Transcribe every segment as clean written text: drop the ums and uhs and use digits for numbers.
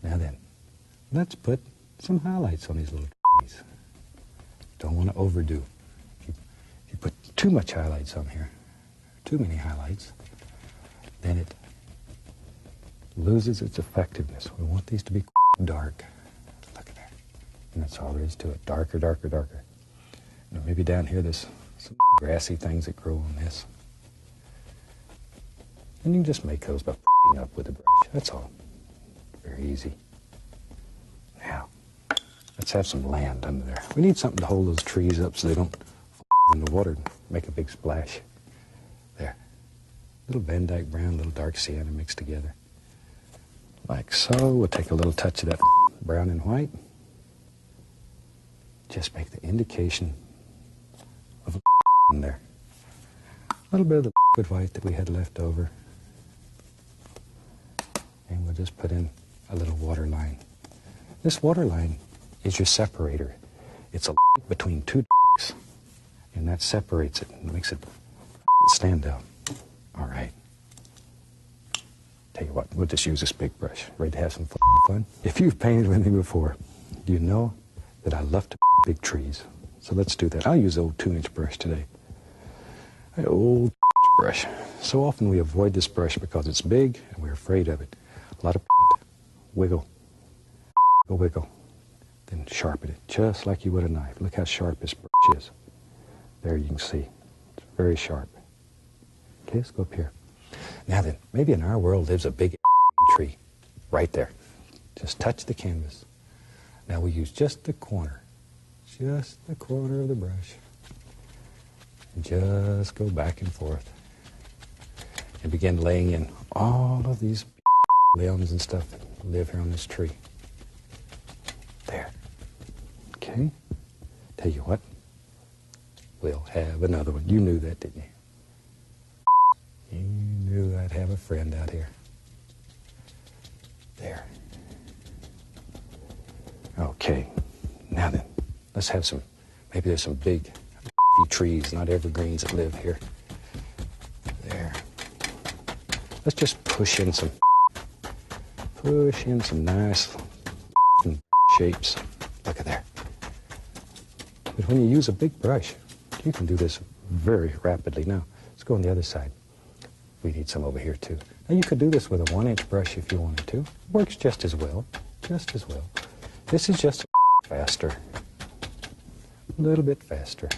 Now then, let's put some highlights on these little trees. Don't want to overdo. If you put too much highlights on here, too many highlights, then it loses its effectiveness. We want these to be dark. Look at that. And that's all there is to it. Darker, darker, darker. Now maybe down here there's some grassy things that grow on this. And you can just make those by p***ing up with a brush. That's all. Very easy. Now, let's have some land under there. We need something to hold those trees up so they don't fall in the water and make a big splash. There. Little Van Dyke brown, little dark sienna mixed together. Like so. We'll take a little touch of that brown and white. Just make the indication of a in there. A little bit of the liquid white that we had left over. And we'll just put in a little water line. This water line is your separator. It's a between two darks, and that separates it and makes it stand out. All right. Tell you what, we'll just use this big brush. Ready to have some fun? If you've painted with me before, you know that I love to big trees. So let's do that. I'll use the old 2-inch brush today. An old brush. So often we avoid this brush because it's big and we're afraid of it. A lot of wiggle, wiggle, then sharpen it just like you would a knife. Look how sharp this brush is. There you can see. It's very sharp. Okay, let's go up here. Now then, maybe in our world lives a big tree right there. Just touch the canvas. Now we use just the corner of the brush. And just go back and forth. And begin laying in all of these limbs and stuff that live here on this tree. There. Okay. Tell you what. We'll have another one. You knew that, didn't you? You knew I'd have a friend out here. There. Okay. Now then, let's have some, maybe there's some big trees, not evergreens that live here. There. Let's just push in some nice shapes. Look at there. But when you use a big brush, you can do this very rapidly. Now, let's go on the other side. We need some over here too. Now you could do this with a 1-inch brush if you wanted to. Works just as well, just as well. This is just faster, a little bit faster.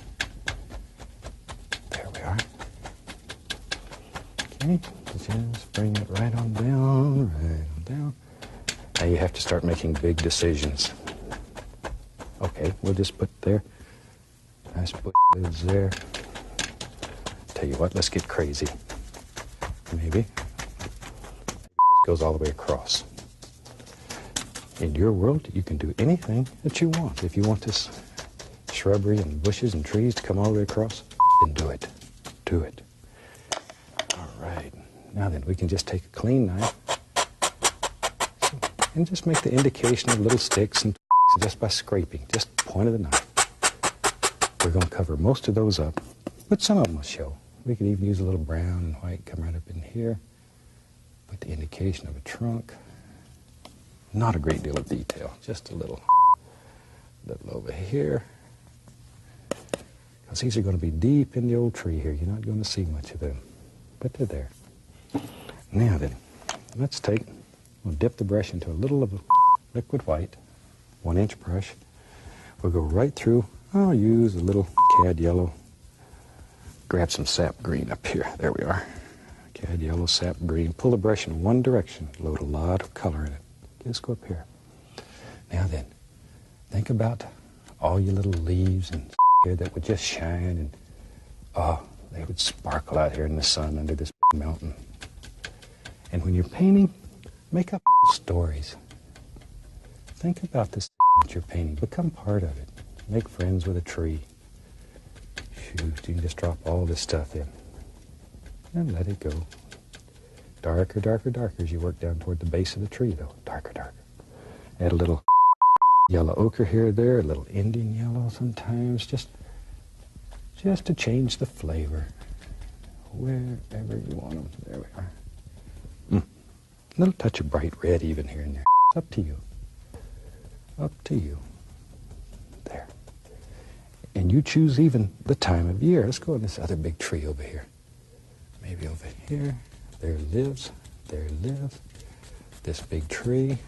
There we are. Okay, just bring it right on down, right on down. Now you have to start making big decisions. Okay, we'll just put there. Nice bush leaves there. Tell you what, let's get crazy. Maybe. It just goes all the way across. In your world, you can do anything that you want. If you want this shrubbery and bushes and trees to come all the way across, then do it. Do it. All right. Now then, we can just take a clean knife and just make the indication of little sticks and just by scraping, just the point of the knife. We're going to cover most of those up, but some of them will show. We could even use a little brown and white, come right up in here, put the indication of a trunk. Not a great deal of detail, just a little over here. Because these are going to be deep in the old tree here. You're not going to see much of them, but they're there. Now then, let's we'll dip the brush into a little of liquid white, 1-inch brush. We'll go right through. I'll use a little cad yellow. Grab some sap green up here. There we are. Cad yellow, sap green. Pull the brush in one direction. Load a lot of color in it. Just go up here. Now then, think about all your little leaves and here that would just shine and they would sparkle out here in the sun under this mountain. And when you're painting, make up stories. Think about this that you're painting. Become part of it. Make friends with a tree. Shoot, you can just drop all this stuff in and let it go. Darker, darker, darker as you work down toward the base of the tree, though. Darker, darker. Add a little yellow ochre here or there, a little Indian yellow sometimes, just to change the flavor. Wherever you want them. There we are. A little touch of bright red even here and there. Up to you. Up to you. There. And you choose even the time of year. Let's go on this other big tree over here. Maybe over here. There it lives. There it lives. This big tree.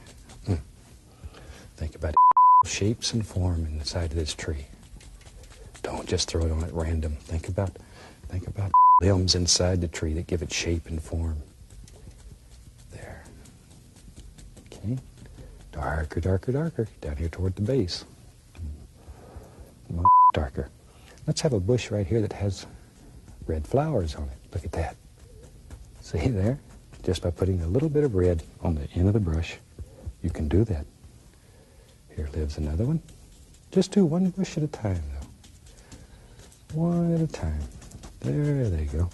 Think about shapes and form in the side of this tree. Don't just throw it on at random. Think about limbs inside the tree that give it shape and form. There. Okay. Darker, darker, darker. Down here toward the base. Darker. Let's have a bush right here that has red flowers on it. Look at that. See there? Just by putting a little bit of red on the end of the brush, you can do that. Here lives another one. Just do one bush at a time, though. One at a time. There they go.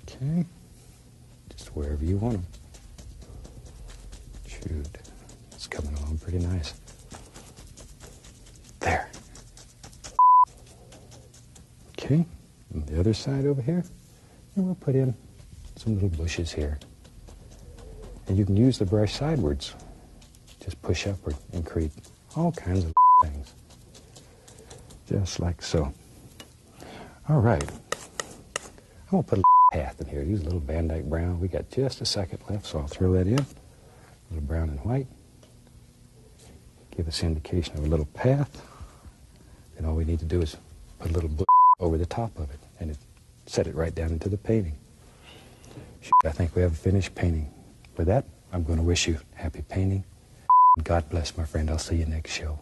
Okay. Just wherever you want them. Shoot. It's coming along pretty nice. There. Okay. And the other side over here, and we'll put in some little bushes here. And you can use the brush sidewards. Just push upward and create all kinds of things. Just like so. All right. I'm going to put a path in here. Use a little Van Dyke brown. We got just a second left, so I'll throw that in. A little brown and white. Give us indication of a little path. Then all we need to do is put a little bush over the top of it, and set it right down into the painting. I think we have a finished painting. With that, I'm going to wish you happy painting. God bless, my friend. I'll see you next show.